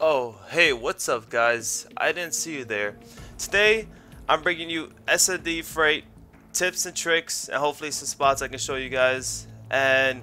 Oh, hey, what's up, guys? I didn't see you there. Today, I'm bringing you SnD freight tips and tricks, and hopefully some spots I can show you guys. And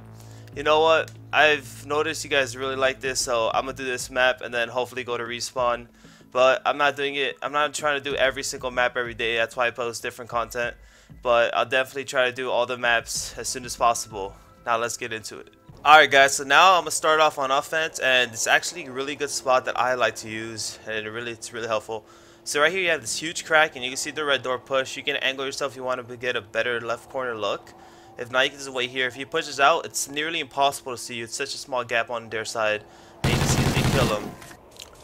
you know what? I've noticed you guys really like this, so I'm gonna do this map and then hopefully go to respawn. But I'm not doing it. I'm not trying to do every single map every day. That's why I post different content. But I'll definitely try to do all the maps as soon as possible. Now let's get into it. Alright guys, so now I'm gonna start off on offense, and it's actually a really good spot that I like to use, and it's really helpful. So right here you have this huge crack, and you can see the red door push. You can angle yourself if you want to get a better left corner look. If not, you can just wait here. If he pushes out, it's nearly impossible to see you. It's such a small gap on their side, and you can easily kill him.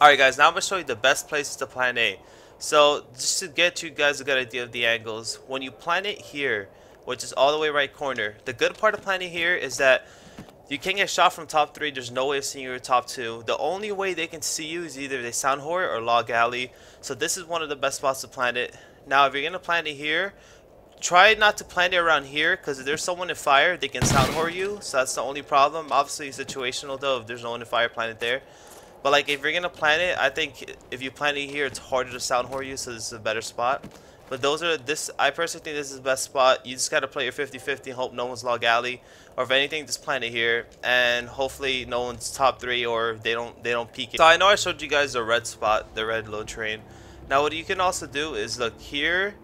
Alright guys, now I'm gonna show you the best places to plant A. So just to get you guys a good idea of the angles, when you plant it here, which is all the way right corner, the good part of planting here is that you can't get shot from top 3. There's no way of seeing your top 2. The only way they can see you is either they sound whore or log alley. So this is one of the best spots to plant it. Now if you're going to plant it here, try not to plant it around here, because if there's someone in fire, they can sound whore you. So that's the only problem. Obviously situational though, if there's no one in fire, plant it there. But like if you're going to plant it, I think if you plant it here, it's harder to sound whore you, so this is a better spot. But I personally think this is the best spot. You just gotta play your 50-50 and hope no one's log alley, or if anything, just plant it here, and hopefully no one's top 3 or they don't peek it. So I know I showed you guys the red spot, the red low train. Now what you can also do is look here.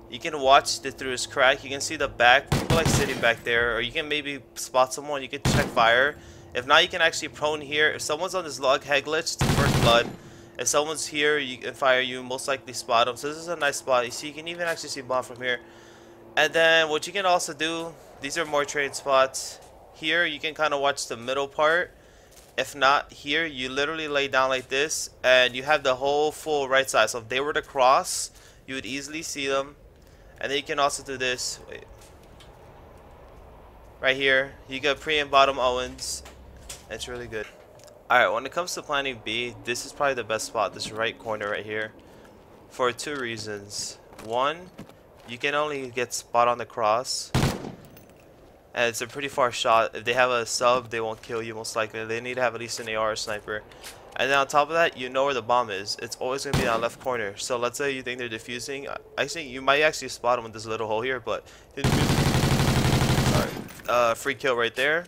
You can watch through this crack. You can see the back people like sitting back there, or you can maybe spot someone. You can check fire. If not, you can actually prone here. If someone's on this log head glitch, it's first blood. If someone's here, you can fire, you most likely spot them. So this is a nice spot. You see, you can even actually see bomb from here. And then what you can also do, these are more trade spots. Here, you can kind of watch the middle part. If not, here, you literally lay down like this, and you have the whole full right side. So if they were to cross, you would easily see them. And then you can also do this. Wait. Right here, you got pre and bottom Owens. It's really good. Alright, when it comes to planting B, this is probably the best spot, this right corner right here, for 2 reasons. One, you can only get spot on the cross, and it's a pretty far shot. If they have a sub, they won't kill you most likely. They need to have at least an AR or sniper. And then on top of that, you know where the bomb is. It's always going to be on left corner. So let's say you think they're defusing. I think you might actually spot them with this little hole here, but sorry. Free kill right there.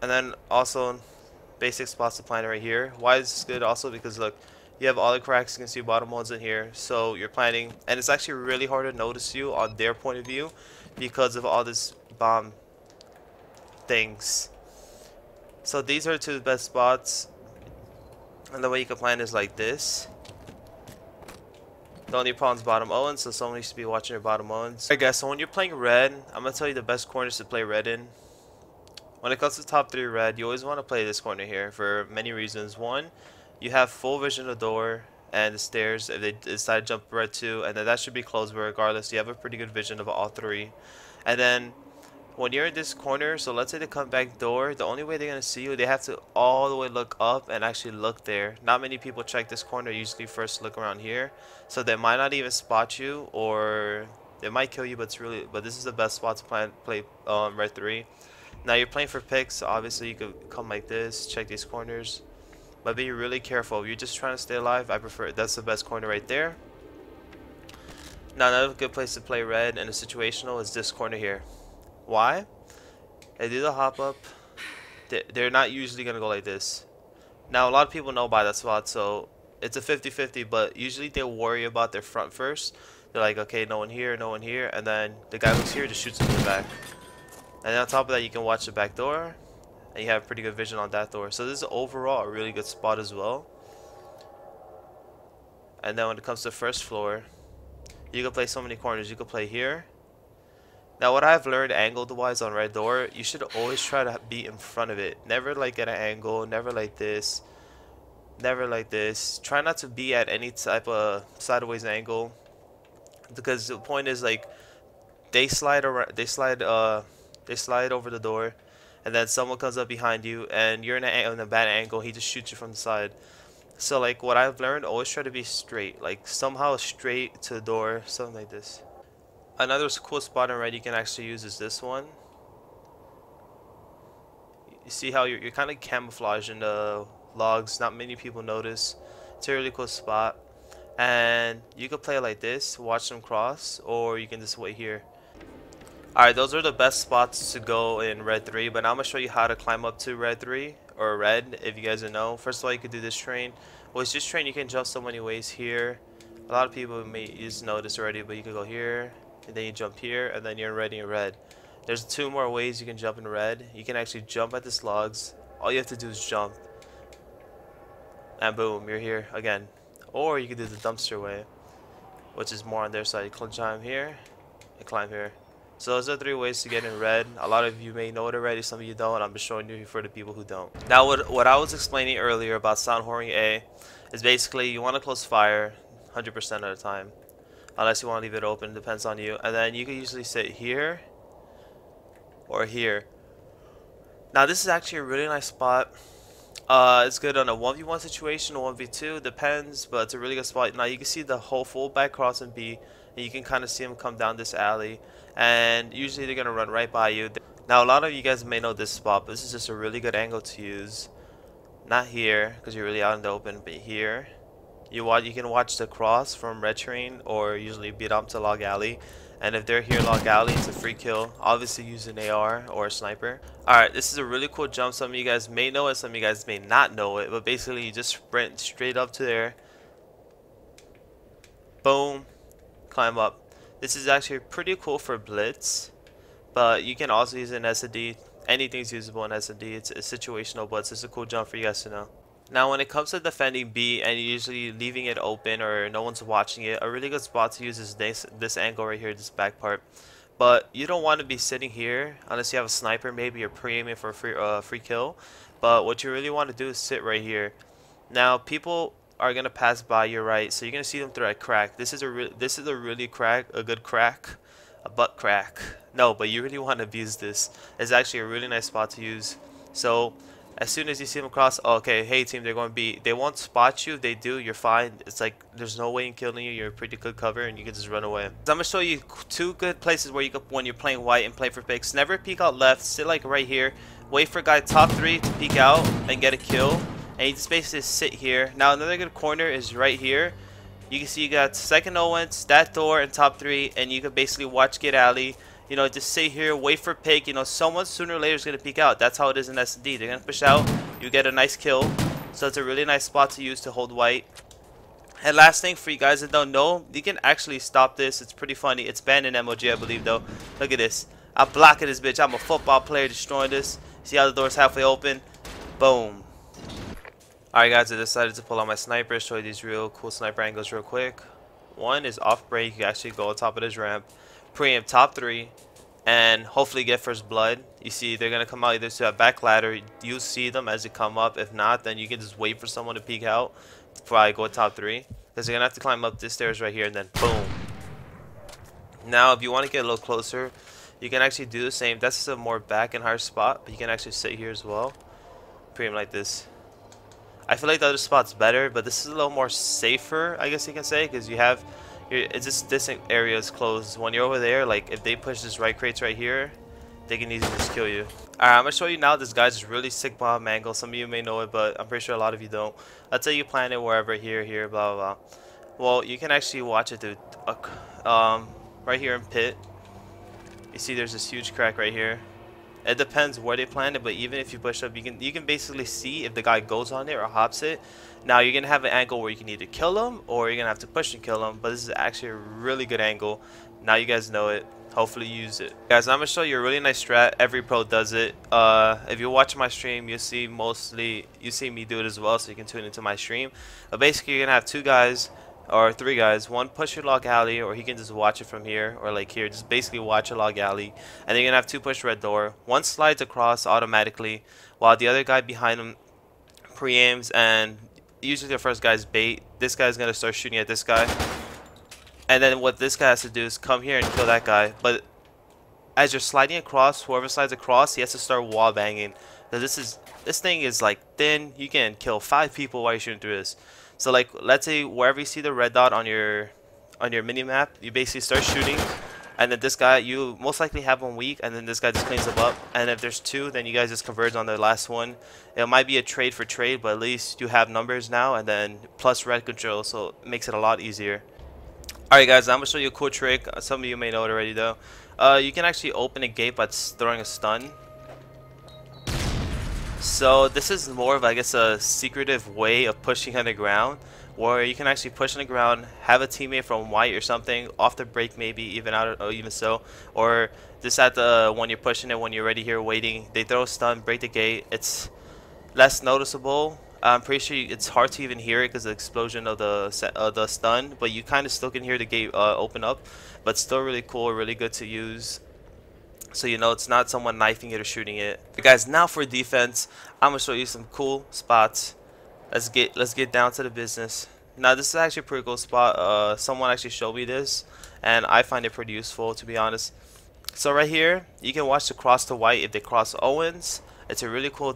And then also basic spots to plant right here. Why is this good? Also because look, you have all the cracks. You can see bottom ones in here, so you're planting, and it's actually really hard to notice you on their point of view because of all this bomb things. So these are 2 best spots, and the way you can plant is like this. The only problem is bottom Owens, so someone needs to be watching your bottom Owens. Alright guys, so when you're playing red, I'm gonna tell you the best corners to play red in. When it comes to top 3 red, you always want to play this corner here for many reasons. One, you have full vision of the door and the stairs if they decide to jump red too, and then that should be closed, but regardless, you have a pretty good vision of all 3. And then when you're in this corner, so let's say they come back door, the only way they're going to see you, they have to all the way look up and actually look there. Not many people check this corner, usually first look around here, so they might not even spot you, or they might kill you, but this is the best spot to play red 3. Now you're playing for picks, so obviously you could come like this, check these corners, but be really careful. If you're just trying to stay alive, I prefer that's the best corner right there. Now another good place to play red in a situational is this corner here. Why? They do the hop up. They're not usually gonna go like this. Now a lot of people know by that spot, so it's a 50-50, but usually they'll worry about their front first. They're like, okay, no one here, and then the guy who's here just shoots him in the back. And then on top of that, you can watch the back door, and you have pretty good vision on that door. So this is overall a really good spot as well. And then when it comes to first floor, you can play so many corners. You can play here. Now what I've learned angled wise on red door, you should always try to be in front of it. Never like at an angle, never like this, never like this. Try not to be at any type of sideways angle, because the point is like they slide around, they slide over the door, and then someone comes up behind you and you're in a bad angle, he just shoots you from the side. So like what I've learned, always try to be straight, like somehow straight to the door, something like this. Another cool spot in red you can actually use is this one. You see how you're kind of camouflaging the logs. Not many people notice. It's a really cool spot. And you could play like this, watch them cross, or you can just wait here. Alright, those are the best spots to go in red 3, but now I'm going to show you how to climb up to red 3, or red, if you guys don't know. First of all, you could do this train. With this train, you can jump so many ways here. A lot of people may just know this already, but you can go here, and then you jump here, and then you're already in red. There's 2 more ways you can jump in red. You can actually jump at these logs. All you have to do is jump. And boom, you're here again. Or you can do the dumpster way, which is more on their side. You can climb here, and climb here. So those are 3 ways to get in red. A lot of you may know it already, some of you don't. I'm just showing you for the people who don't. Now what I was explaining earlier about sound whoring A is basically you want to close fire 100% of the time. Unless you want to leave it open, depends on you. And then you can usually sit here or here. Now this is actually a really nice spot. It's good on a 1v1 situation or 1v2, depends, but it's a really good spot. Now you can see the whole full back cross in B, and you can kind of see them come down this alley, and usually they're gonna run right by you. Now a lot of you guys may know this spot, but this is just a really good angle to use. Not here, because you're really out in the open, but here. You can watch the cross from red train, or usually beat up to log alley. And if they're here log alley, it's a free kill. Obviously use an AR or a sniper. Alright, this is a really cool jump. Some of you guys may know it, some of you guys may not know it. But basically you just sprint straight up to there. Boom. Climb up. This is actually pretty cool for blitz. But you can also use it in SnD. Anything's usable in SnD. It's situational, but it's just a cool jump for you guys to know. Now when it comes to defending B and usually leaving it open or no one's watching it, a really good spot to use is this angle right here, this back part. But you don't want to be sitting here unless you have a sniper. Maybe you're pre-aiming for a free kill. But what you really want to do is sit right here. Now people are gonna pass by your right, so you're gonna see them through a crack. This is a good crack, a butt crack. No, but you really want to abuse this. It's actually a really nice spot to use. So as soon as you see them cross, oh, okay, hey team, they're going to be, they won't spot you. If they do, you're fine. It's like there's no way in killing you. You're a pretty good cover and you can just run away. So I'm going to show you 2 good places where you can, when you're playing white and play for picks. Never peek out left. Sit like right here. Wait for guy top 3 to peek out and get a kill. And you just basically sit here. Now another good corner is right here. You can see you got second Owens, that door, and top 3. And you can basically watch get alley. You know, just sit here, wait for pick. You know, someone sooner or later is going to peek out. That's how it is in SnD. They're going to push out. You get a nice kill. So it's a really nice spot to use to hold white. And last thing for you guys that don't know, you can actually stop this. It's pretty funny. It's banned in MLG, I believe, though. Look at this. I'm blocking this bitch. I'm a football player destroying this. See how the door's halfway open? Boom. Alright, guys, I decided to pull out my sniper. Show you these real cool sniper angles real quick. One is off break. You can actually go on top of this ramp. Preempt top 3 and hopefully get first blood. You see they're gonna come out either to a back ladder. You see them as they come up. If not, then you can just wait for someone to peek out before I go top 3, because they're gonna have to climb up this stairs right here and then boom. Now if you want to get a little closer, you can actually do the same. That's a more back and hard spot, but you can actually sit here as well. Preempt like this. I feel like the other spot's better, but this is a little more safer, I guess you can say, because you have it's just this area is closed. When you're over there, like if they push this right crates right here, they can easily just kill you. Alright, I'm gonna show you now this guy's really sick bomb angle. Some of you may know it, but I'm pretty sure a lot of you don't. Let's say you plan it wherever, here, blah blah blah. Well, you can actually watch it through right here in pit. You see there's this huge crack right here. It depends where they plan it, but even if you push up, you can basically see if the guy goes on it or hops it. Now you're gonna have an angle where you can either kill him or you're gonna have to push and kill him, but this is actually a really good angle. Now you guys know it. Hopefully you use it. Guys, I'm gonna show you a really nice strat. Every pro does it. If you're watching my stream, you see me do it as well, so you can tune into my stream. But basically you're gonna have 2 guys or 3 guys. One push your log alley, or he can just watch it from here, or like here, just basically watch a log alley. And then you're gonna have 2 push red door. One slides across automatically while the other guy behind him pre-aims, and usually the first guy's bait. This guy's gonna start shooting at this guy, and then what this guy has to do is come here and kill that guy. But as you're sliding across, whoever slides across, he has to start wall banging. Now this thing is like thin. You can kill 5 people while you're shooting through this. So like let's say wherever you see the red dot on your mini map, you basically start shooting and then this guy, you most likely have one weak, and then this guy just cleans them up. And if there's two, then you guys just converge on the last one. It might be a trade for trade, but at least you have numbers now, and then plus red control, so it makes it a lot easier. Alright guys, I'm going to show you a cool trick. Some of you may know it already though. You can actually open a gate by throwing a stun. So this is more of, I guess, a secretive way of pushing on the ground, where you can actually push on the ground, have a teammate from white or something off the break, maybe even out, or even so, or just at the when you're pushing it, when you're ready here waiting, they throw a stun, break the gate. It's less noticeable. I'm pretty sure it's hard to even hear it because of the explosion of the stun, but you kind of still can hear the gate open up. But still really cool, really good to use. So you know it's not someone knifing it or shooting it. But guys, now for defense, I'm gonna show you some cool spots. Let's get down to the business. Now this is actually a pretty cool spot. Someone actually showed me this, and I find it pretty useful, to be honest. So right here, you can watch the cross to white if they cross Owens. It's a really cool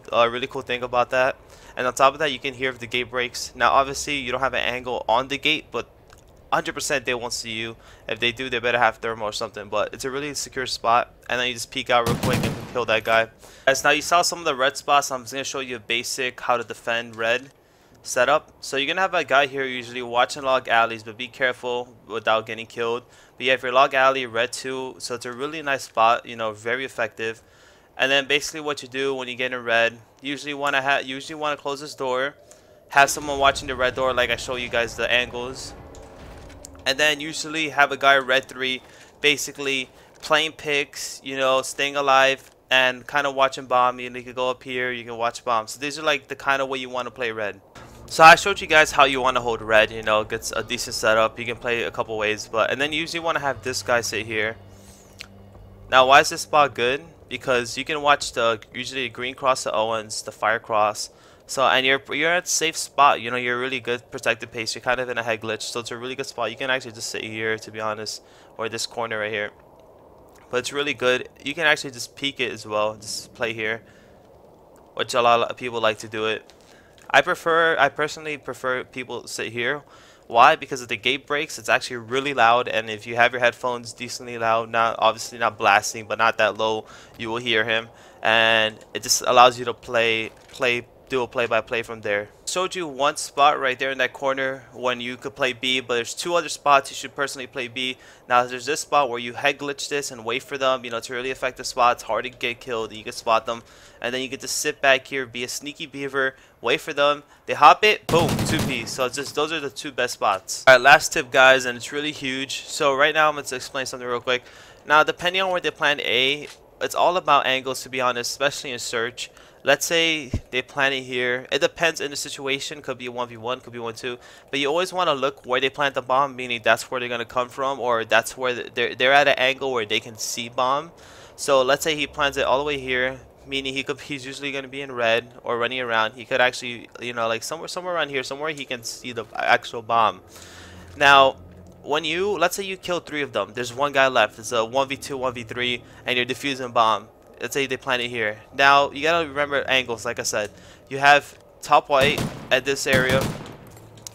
thing about that. And on top of that, you can hear if the gate breaks. Now obviously you don't have an angle on the gate, but 100% they won't see you. If they do, they better have thermal or something. But it's a really secure spot, and then you just peek out real quick and kill that guy. As now you saw some of the red spots, I'm just gonna show you a basic how to defend red setup. So you're gonna have a guy here usually watching log alleys, but be careful without getting killed. But yeah, if you're log alley red 2, so it's a really nice spot, you know, very effective. And then basically what you do when you get in red, usually want to close this door, have someone watching the red door like I show you guys the angles. And then usually have a guy red 3 basically playing picks, you know, staying alive and kind of watching bomb. You can go up here, you can watch bomb. So these are like the kind of way you want to play red. So I showed you guys how you want to hold red, you know, gets a decent setup. You can play a couple ways, and then you usually want to have this guy sit here. Now why is this spot good? Because you can watch usually green cross to Owens, the fire cross. So, and you're at a safe spot, you know, you're really good protected pace, you're kind of in a head glitch, so it's a really good spot. You can actually just sit here, to be honest, or this corner right here. But it's really good. You can actually just peek it as well, just play here, which a lot of people like to do it. I personally prefer people sit here. Why? Because if the gate breaks, it's actually really loud, and if you have your headphones decently loud, not obviously not blasting, but not that low, you will hear him, and it just allows you to do a play-by-play from there. Showed you one spot right there in that corner when you could play B, but there's two other spots you should personally play B. Now there's this spot where you head glitch this and wait for them. You know, it's a really effective spot. It's hard to get killed. You can spot them, and then you get to sit back here, be a sneaky beaver, wait for them. They hop it, boom, 2P. So it's just those are the two best spots. All right, last tip, guys, and it's really huge. So right now I'm going to explain something real quick. Now depending on where they plan A, it's all about angles, to be honest, especially in search. Let's say they plan it here. It depends in the situation. Could be a 1v1, could be 1-2. But you always want to look where they plant the bomb, meaning that's where they're going to come from, or that's where they're at an angle where they can see bomb. So let's say he plants it all the way here, meaning he's usually going to be in red or running around. He could actually, you know, like somewhere around here, somewhere he can see the actual bomb. Now, when let's say you kill 3 of them, there's one guy left. It's a 1v2, 1v3, and you're defusing bomb. Let's say they plant it here. Now you gotta remember angles. Like I said, you have top white at this area,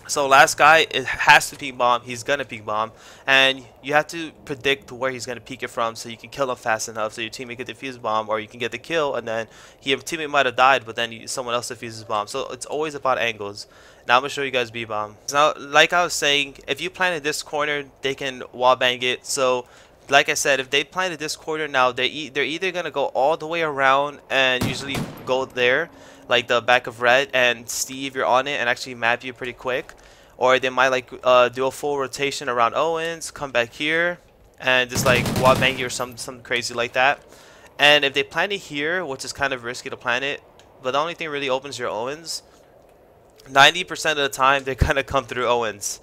so last guy, it has to peek bomb. He's gonna peek bomb, and you have to predict where he's gonna peek it from so you can kill him fast enough so your teammate can defuse bomb, or you can get the kill and then your teammate might have died, but then someone else defuses bomb. So it's always about angles. Now I'm gonna show you guys B bomb. Now, like I was saying, if you planted this corner, they can wall bang it. So like I said, if they planted this corner, now they're either gonna go all the way around and usually go there, like the back of red, and Steve, you're on it and actually map you pretty quick, or they might like do a full rotation around Owens, come back here, and just like wall bang you or something crazy like that. And if they plant it here, which is kind of risky to plant it, but the only thing really opens your Owens, 90% of the time they're gonna come through Owens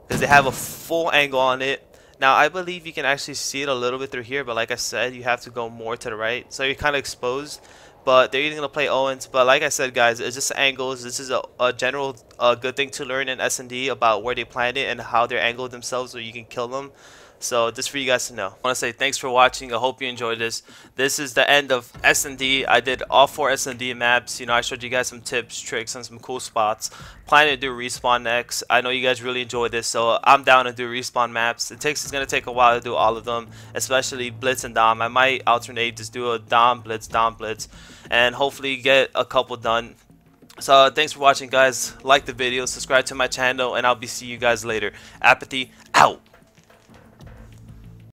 because they have a full angle on it. Now I believe you can actually see it a little bit through here, but like I said, you have to go more to the right, so you're kind of exposed. But they're either gonna play Owens, but like I said, guys, it's just angles. This is a general good thing to learn in SnD about where they plant it and how they angle themselves so you can kill them. So just for you guys to know. I want to say thanks for watching. I hope you enjoyed this. This is the end of SnD. I did all 4 SnD maps. You know, I showed you guys some tips, tricks, and some cool spots. Planning to do respawn next. I know you guys really enjoyed this, so I'm down to do respawn maps. It's gonna take a while to do all of them, especially Blitz and Dom. I might alternate, just do a Dom Blitz, and hopefully get a couple done. So thanks for watching, guys. Like the video, subscribe to my channel, and I'll be seeing you guys later. Apathy out.